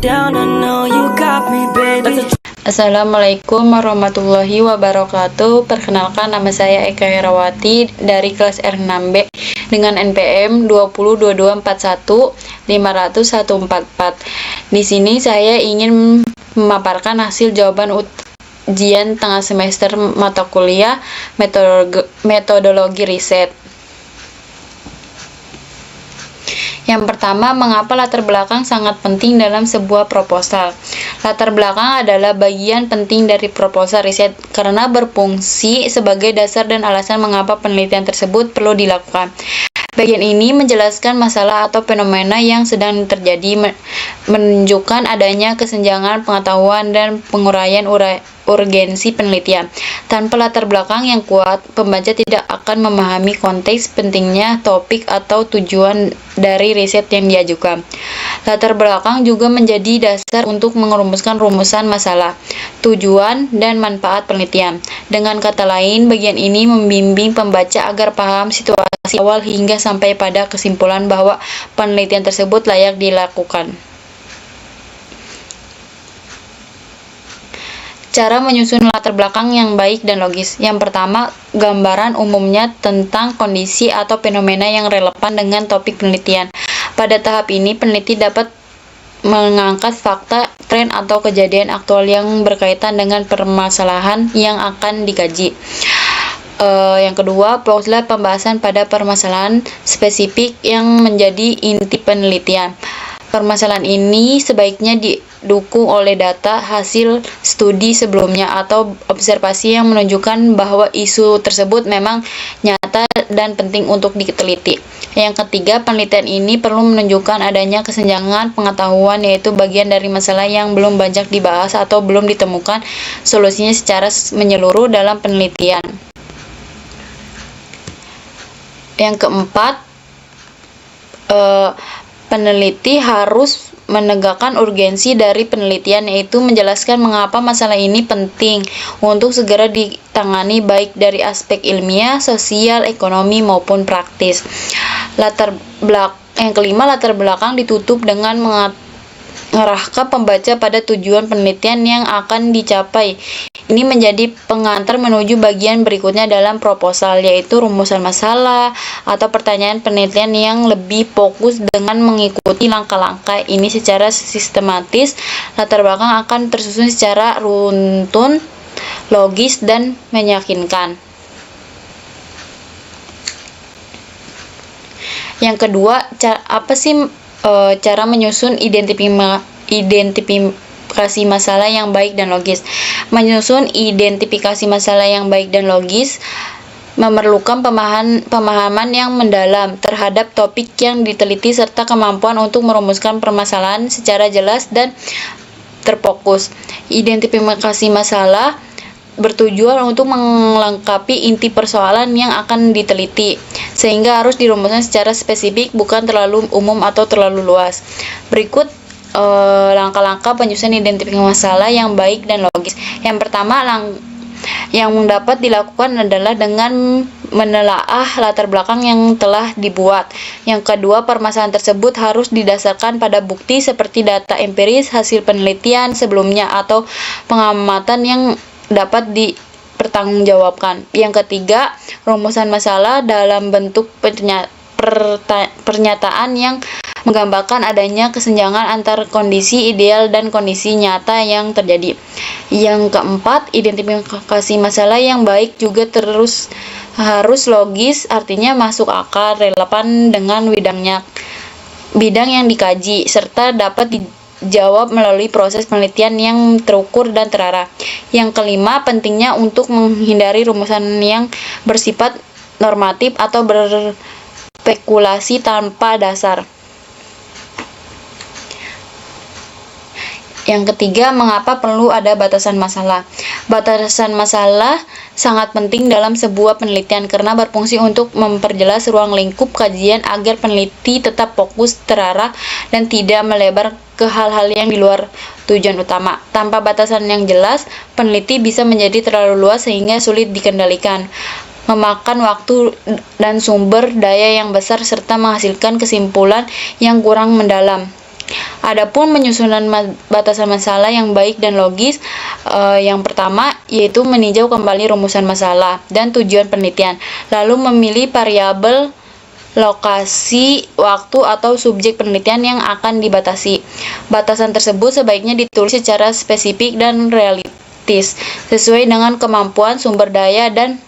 down, I know you got me, baby. Assalamualaikum warahmatullahi wabarakatuh. Perkenalkan, nama saya Eka Herawati dari kelas R6B dengan NPM 20224150144. Di sini saya ingin memaparkan hasil jawaban ujian tengah semester mata kuliah metodologi riset. Yang pertama, mengapa latar belakang sangat penting dalam sebuah proposal? Latar belakang adalah bagian penting dari proposal riset karena berfungsi sebagai dasar dan alasan mengapa penelitian tersebut perlu dilakukan. Bagian ini menjelaskan masalah atau fenomena yang sedang terjadi, menunjukkan adanya kesenjangan pengetahuan dan penguraian urgensi penelitian. Tanpa latar belakang yang kuat, pembaca tidak akan memahami konteks pentingnya topik atau tujuan dari riset yang diajukan. Latar belakang juga menjadi dasar untuk merumuskan rumusan masalah, tujuan, dan manfaat penelitian. Dengan kata lain, bagian ini membimbing pembaca agar paham situasi awal hingga sampai pada kesimpulan bahwa penelitian tersebut layak dilakukan. Cara menyusun latar belakang yang baik dan logis. Yang pertama, gambaran umumnya tentang kondisi atau fenomena yang relevan dengan topik penelitian. Pada tahap ini, peneliti dapat mengangkat fakta, tren, atau kejadian aktual yang berkaitan dengan permasalahan yang akan dikaji. Yang kedua, fokuslah pembahasan pada permasalahan spesifik yang menjadi inti penelitian. Permasalahan ini sebaiknya didukung oleh data, hasil studi sebelumnya, atau observasi yang menunjukkan bahwa isu tersebut memang nyata dan penting untuk diteliti. Yang ketiga, penelitian ini perlu menunjukkan adanya kesenjangan pengetahuan, yaitu bagian dari masalah yang belum banyak dibahas atau belum ditemukan solusinya secara menyeluruh dalam penelitian. Yang keempat, peneliti harus menegakkan urgensi dari penelitian, yaitu menjelaskan mengapa masalah ini penting untuk segera ditangani baik dari aspek ilmiah, sosial, ekonomi, maupun praktis. Yang kelima, latar belakang ditutup dengan mengarahkan pembaca pada tujuan penelitian yang akan dicapai. Ini menjadi pengantar menuju bagian berikutnya dalam proposal, yaitu rumusan masalah atau pertanyaan penelitian yang lebih fokus dengan mengikuti langkah-langkah ini secara sistematis. Latar belakang akan tersusun secara runtun, logis, dan meyakinkan. Yang kedua, apa sih cara menyusun identifikasi masalah yang baik dan logis? Menyusun identifikasi masalah yang baik dan logis memerlukan pemahaman yang mendalam terhadap topik yang diteliti serta kemampuan untuk merumuskan permasalahan secara jelas dan terfokus. Identifikasi masalah bertujuan untuk melengkapi inti persoalan yang akan diteliti, sehingga harus dirumuskan secara spesifik, bukan terlalu umum atau terlalu luas. Berikut langkah-langkah penyusunan identifikasi masalah yang baik dan logis. Yang pertama, yang dapat dilakukan adalah dengan menelaah latar belakang yang telah dibuat. Yang kedua, permasalahan tersebut harus didasarkan pada bukti seperti data empiris, hasil penelitian sebelumnya, atau pengamatan yang dapat dipertanggungjawabkan. Yang ketiga, rumusan masalah dalam bentuk pernyataan yang menggambarkan adanya kesenjangan antara kondisi ideal dan kondisi nyata yang terjadi. Yang keempat, identifikasi masalah yang baik juga harus logis, artinya masuk akal, relevan dengan bidang yang dikaji, serta dapat dijawab melalui proses penelitian yang terukur dan terarah. Yang kelima, pentingnya untuk menghindari rumusan yang bersifat normatif atau berspekulasi tanpa dasar. Yang ketiga, mengapa perlu ada batasan masalah? Batasan masalah sangat penting dalam sebuah penelitian karena berfungsi untuk memperjelas ruang lingkup kajian agar peneliti tetap fokus, terarah, dan tidak melebar ke hal-hal yang di luar tujuan utama. Tanpa batasan yang jelas, peneliti bisa menjadi terlalu luas sehingga sulit dikendalikan, memakan waktu dan sumber daya yang besar, serta menghasilkan kesimpulan yang kurang mendalam. Adapun penyusunan batasan masalah yang baik dan logis, yang pertama yaitu meninjau kembali rumusan masalah dan tujuan penelitian, lalu memilih variabel lokasi, waktu, atau subjek penelitian yang akan dibatasi. Batasan tersebut sebaiknya ditulis secara spesifik dan realistis, sesuai dengan kemampuan sumber daya dan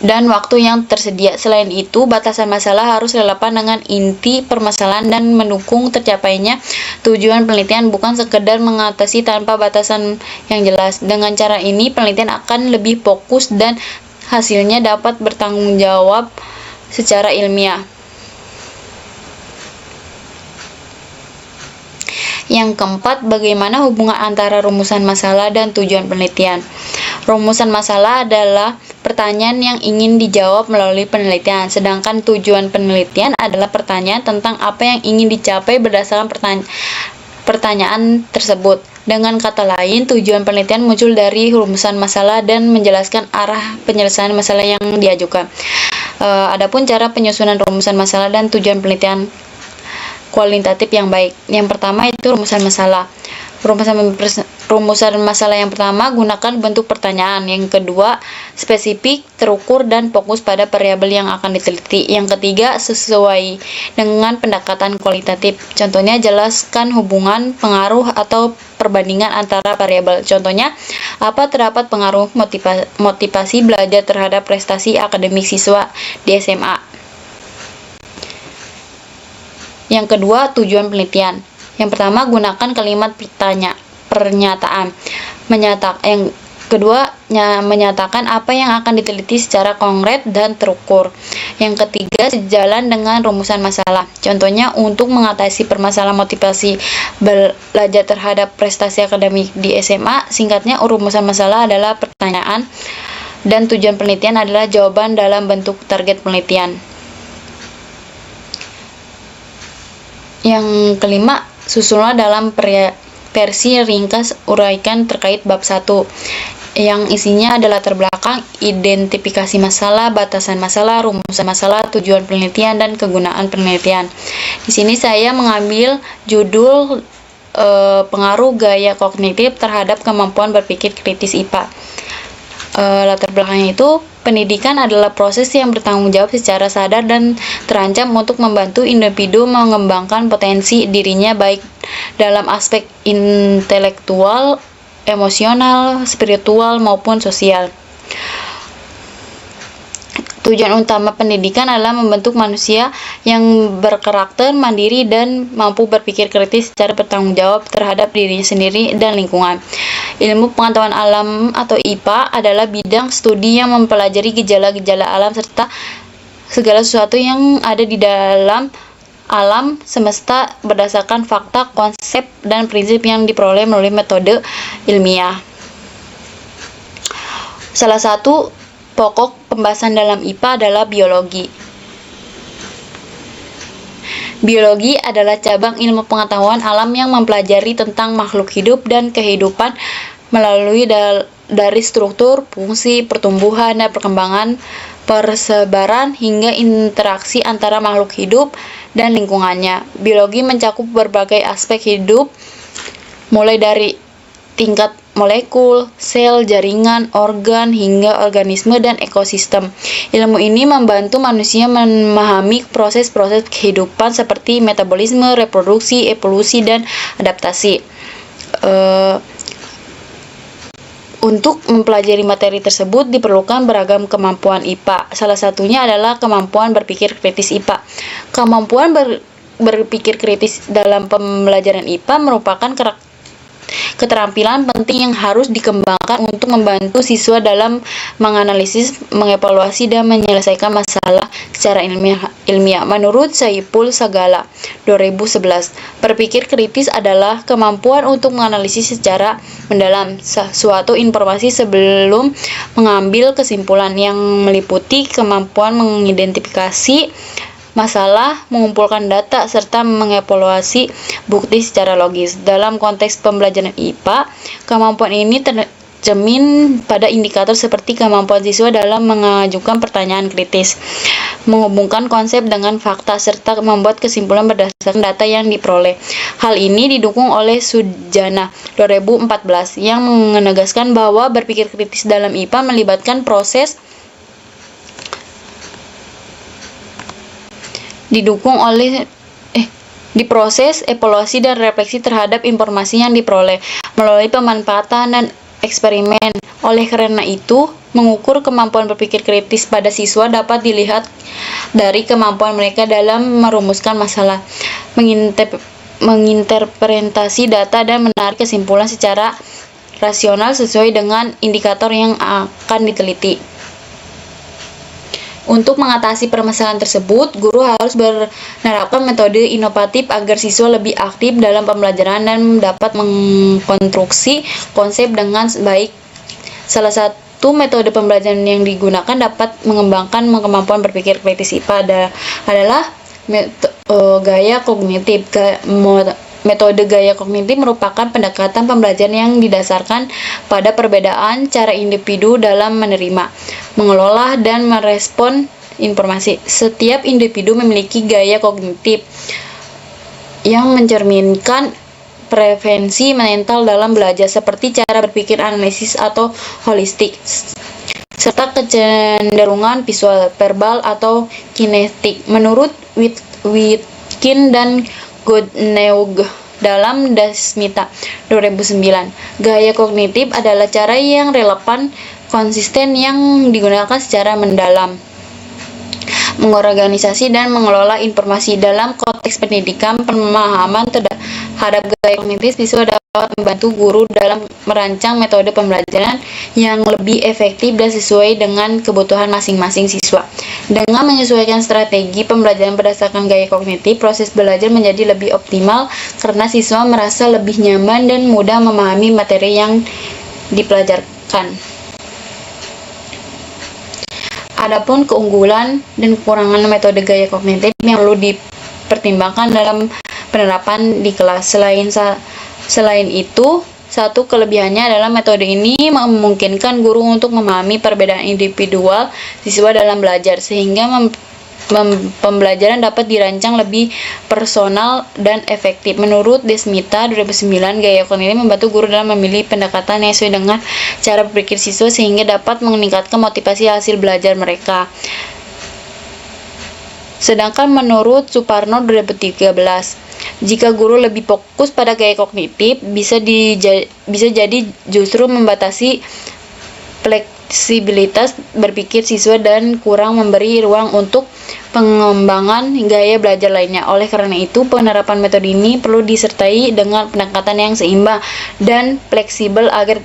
waktu yang tersedia. Selain itu, batasan masalah harus relevan dengan inti permasalahan dan mendukung tercapainya tujuan penelitian, bukan sekedar mengatasi tanpa batasan yang jelas. Dengan cara ini, penelitian akan lebih fokus dan hasilnya dapat bertanggung jawab secara ilmiah. Yang keempat, bagaimana hubungan antara rumusan masalah dan tujuan penelitian? Rumusan masalah adalah pertanyaan yang ingin dijawab melalui penelitian, sedangkan tujuan penelitian adalah pertanyaan tentang apa yang ingin dicapai berdasarkan pertanyaan tersebut. Dengan kata lain, tujuan penelitian muncul dari rumusan masalah dan menjelaskan arah penyelesaian masalah yang diajukan. Adapun cara penyusunan rumusan masalah dan tujuan penelitian kualitatif yang baik. Yang pertama itu rumusan masalah. Rumusan masalah yang pertama, gunakan bentuk pertanyaan. Yang kedua, spesifik, terukur, dan fokus pada variabel yang akan diteliti. Yang ketiga, sesuai dengan pendekatan kualitatif. Contohnya, jelaskan hubungan, pengaruh, atau perbandingan antara variabel. Contohnya, apa terdapat pengaruh motivasi belajar terhadap prestasi akademik siswa di SMA. Yang kedua, tujuan penelitian. Yang pertama, gunakan kalimat pernyataan. Yang kedua, menyatakan apa yang akan diteliti secara konkret dan terukur. Yang ketiga, sejalan dengan rumusan masalah. Contohnya, untuk mengatasi permasalahan motivasi belajar terhadap prestasi akademik di SMA, singkatnya rumusan masalah adalah pertanyaan dan tujuan penelitian adalah jawaban dalam bentuk target penelitian. Yang kelima, susunlah dalam versi ringkas uraikan terkait bab 1 yang isinya adalah latar belakang, identifikasi masalah, batasan masalah, rumusan masalah, tujuan penelitian, dan kegunaan penelitian. Di sini saya mengambil judul pengaruh gaya kognitif terhadap kemampuan berpikir kritis IPA. Latar belakangnya itu, pendidikan adalah proses yang bertanggung jawab secara sadar dan terancam untuk membantu individu mengembangkan potensi dirinya baik dalam aspek intelektual, emosional, spiritual, maupun sosial. Tujuan utama pendidikan adalah membentuk manusia yang berkarakter mandiri dan mampu berpikir kritis secara bertanggung jawab terhadap dirinya sendiri dan lingkungan. Ilmu pengetahuan alam atau IPA adalah bidang studi yang mempelajari gejala-gejala alam serta segala sesuatu yang ada di dalam alam semesta berdasarkan fakta, konsep, dan prinsip yang diperoleh melalui metode ilmiah. Salah satu pokok pembahasan dalam IPA adalah biologi. Biologi adalah cabang ilmu pengetahuan alam yang mempelajari tentang makhluk hidup dan kehidupan melalui dari struktur, fungsi, pertumbuhan, dan perkembangan, persebaran, hingga interaksi antara makhluk hidup dan lingkungannya. Biologi mencakup berbagai aspek hidup, mulai dari tingkat molekul, sel, jaringan, organ, hingga organisme dan ekosistem. Ilmu ini membantu manusia memahami proses-proses kehidupan seperti metabolisme, reproduksi, evolusi, dan adaptasi. Untuk mempelajari materi tersebut diperlukan beragam kemampuan IPA. Salah satunya adalah kemampuan berpikir kritis IPA. Kemampuan berpikir kritis dalam pembelajaran IPA merupakan keterampilan penting yang harus dikembangkan untuk membantu siswa dalam menganalisis, mengevaluasi, dan menyelesaikan masalah secara ilmiah. Menurut Saiful Sagala 2011, berpikir kritis adalah kemampuan untuk menganalisis secara mendalam suatu informasi sebelum mengambil kesimpulan, yang meliputi kemampuan mengidentifikasi masalah, mengumpulkan data, serta mengevaluasi bukti secara logis. Dalam konteks pembelajaran IPA, kemampuan ini tercermin pada indikator seperti kemampuan siswa dalam mengajukan pertanyaan kritis, menghubungkan konsep dengan fakta, serta membuat kesimpulan berdasarkan data yang diperoleh. Hal ini didukung oleh Sujana 2014 yang menegaskan bahwa berpikir kritis dalam IPA melibatkan diproses evaluasi dan refleksi terhadap informasi yang diperoleh melalui pemanfaatan dan eksperimen. Oleh karena itu, mengukur kemampuan berpikir kritis pada siswa dapat dilihat dari kemampuan mereka dalam merumuskan masalah, menginterpretasi data, dan menarik kesimpulan secara rasional sesuai dengan indikator yang akan diteliti. Untuk mengatasi permasalahan tersebut, guru harus menerapkan metode inovatif agar siswa lebih aktif dalam pembelajaran dan dapat mengkonstruksi konsep dengan baik. Salah satu metode pembelajaran yang digunakan dapat mengembangkan kemampuan berpikir kritis IPA adalah gaya kognitif. Metode gaya kognitif merupakan pendekatan pembelajaran yang didasarkan pada perbedaan cara individu dalam menerima, mengelola, dan merespon informasi. Setiap individu memiliki gaya kognitif yang mencerminkan preferensi mental dalam belajar, seperti cara berpikir analisis atau holistik, serta kecenderungan visual, verbal, atau kinetik. Menurut Witkin dan Godneug dalam Dasmita 2009, gaya kognitif adalah cara yang relevan, konsisten, yang digunakan secara mendalam, mengorganisasi, dan mengelola informasi. Dalam konteks pendidikan, pemahaman terhadap gaya kognitif siswa dapat membantu guru dalam merancang metode pembelajaran yang lebih efektif dan sesuai dengan kebutuhan masing-masing siswa. Dengan menyesuaikan strategi pembelajaran berdasarkan gaya kognitif, proses belajar menjadi lebih optimal karena siswa merasa lebih nyaman dan mudah memahami materi yang dipelajarkan. Adapun keunggulan dan kekurangan metode gaya kognitif yang perlu dipertimbangkan dalam penerapan di kelas. Selain itu, satu kelebihannya adalah metode ini memungkinkan guru untuk memahami perbedaan individual siswa dalam belajar, sehingga pembelajaran dapat dirancang lebih personal dan efektif. Menurut Desmita 2009, gaya kognitif membantu guru dalam memilih pendekatan yang sesuai dengan cara berpikir siswa sehingga dapat meningkatkan motivasi hasil belajar mereka. Sedangkan menurut Suparno 2013, jika guru lebih fokus pada gaya kognitif, bisa jadi justru membatasi fleksibilitas berpikir siswa dan kurang memberi ruang untuk pengembangan gaya belajar lainnya. Oleh karena itu, penerapan metode ini perlu disertai dengan pendekatan yang seimbang dan fleksibel agar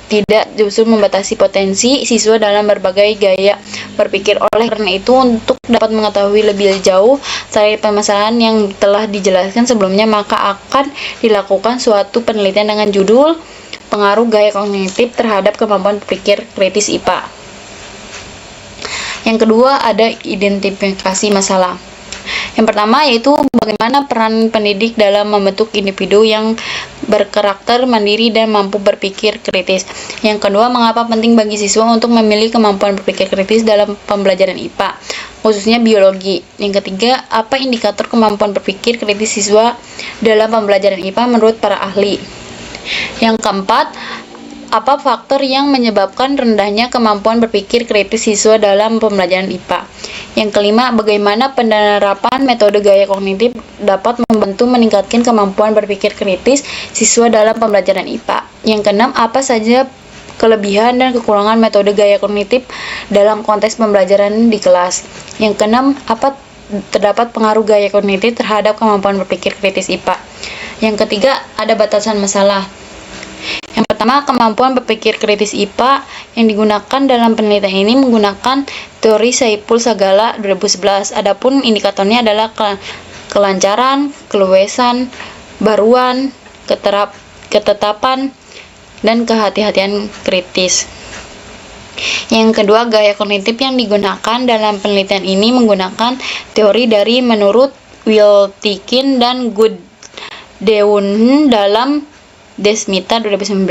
tidak justru membatasi potensi siswa dalam berbagai gaya berpikir. Oleh karena itu, untuk dapat mengetahui lebih jauh terkait permasalahan yang telah dijelaskan sebelumnya, maka akan dilakukan suatu penelitian dengan judul Pengaruh Gaya Kognitif Terhadap Kemampuan Berpikir Kritis IPA. Yang kedua, ada identifikasi masalah. Yang pertama yaitu bagaimana peran pendidik dalam membentuk individu yang berkarakter mandiri dan mampu berpikir kritis. Yang kedua, mengapa penting bagi siswa untuk memilih kemampuan berpikir kritis dalam pembelajaran IPA, khususnya biologi. Yang ketiga, apa indikator kemampuan berpikir kritis siswa dalam pembelajaran IPA menurut para ahli. Yang keempat, apa faktor yang menyebabkan rendahnya kemampuan berpikir kritis siswa dalam pembelajaran IPA. Yang kelima, bagaimana penerapan metode gaya kognitif dapat membantu meningkatkan kemampuan berpikir kritis siswa dalam pembelajaran IPA. Yang keenam, apa saja kelebihan dan kekurangan metode gaya kognitif dalam konteks pembelajaran di kelas. Yang keenam, apa terdapat pengaruh gaya kognitif terhadap kemampuan berpikir kritis IPA. Yang ketiga, ada batasan masalah. Yang pertama, kemampuan berpikir kritis IPA yang digunakan dalam penelitian ini menggunakan teori Saiful Sagala 2011. Adapun indikatornya adalah kelancaran, keluasan, baruan, ketetapan, dan kehati-hatian kritis. Yang kedua, gaya kognitif yang digunakan dalam penelitian ini menggunakan teori dari menurut Wiltkin dan Goodwin dalam Desmita 2019.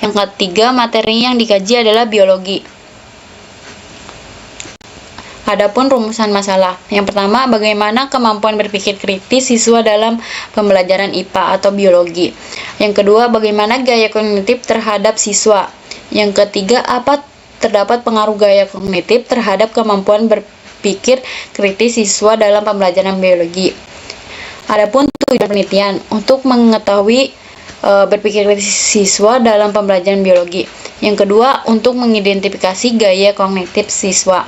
Yang ketiga, materi yang dikaji adalah biologi. Adapun rumusan masalah. Yang pertama, bagaimana kemampuan berpikir kritis siswa dalam pembelajaran IPA atau biologi. Yang kedua, bagaimana gaya kognitif terhadap siswa. Yang ketiga, apa terdapat pengaruh gaya kognitif terhadap kemampuan berpikir kritis siswa dalam pembelajaran biologi. Adapun tujuan penelitian untuk mengetahui berpikir kritis siswa dalam pembelajaran biologi. Yang kedua, untuk mengidentifikasi gaya kognitif siswa.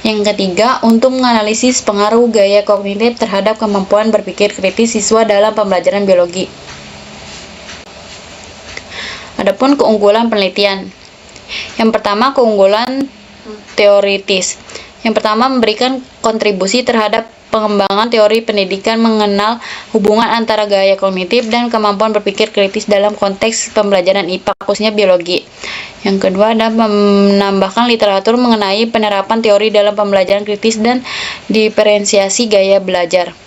Yang ketiga, untuk menganalisis pengaruh gaya kognitif terhadap kemampuan berpikir kritis siswa dalam pembelajaran biologi. Adapun keunggulan penelitian. Yang pertama, keunggulan teoritis. Yang pertama, memberikan kontribusi terhadap pengembangan teori pendidikan mengenal hubungan antara gaya kognitif dan kemampuan berpikir kritis dalam konteks pembelajaran IPA, khususnya biologi. Yang kedua adalah menambahkan literatur mengenai penerapan teori dalam pembelajaran kritis dan diferensiasi gaya belajar.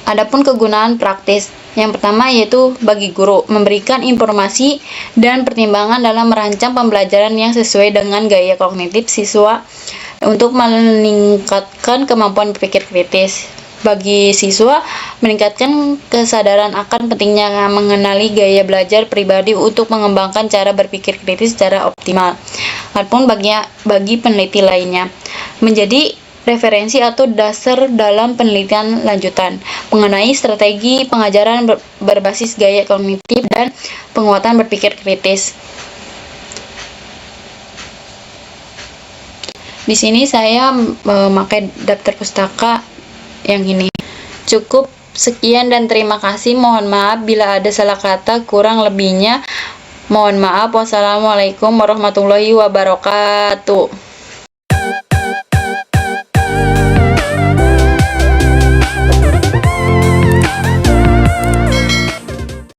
Adapun kegunaan praktis. Yang pertama yaitu bagi guru, memberikan informasi dan pertimbangan dalam merancang pembelajaran yang sesuai dengan gaya kognitif siswa untuk meningkatkan kemampuan berpikir kritis. Bagi siswa, meningkatkan kesadaran akan pentingnya mengenali gaya belajar pribadi untuk mengembangkan cara berpikir kritis secara optimal. Adapun bagi peneliti lainnya, menjadi referensi atau dasar dalam penelitian lanjutan mengenai strategi pengajaran berbasis gaya kognitif dan penguatan berpikir kritis. Di sini saya memakai daftar pustaka yang ini. Cukup sekian dan terima kasih. Mohon maaf bila ada salah kata, kurang lebihnya mohon maaf. Wassalamualaikum warahmatullahi wabarakatuh.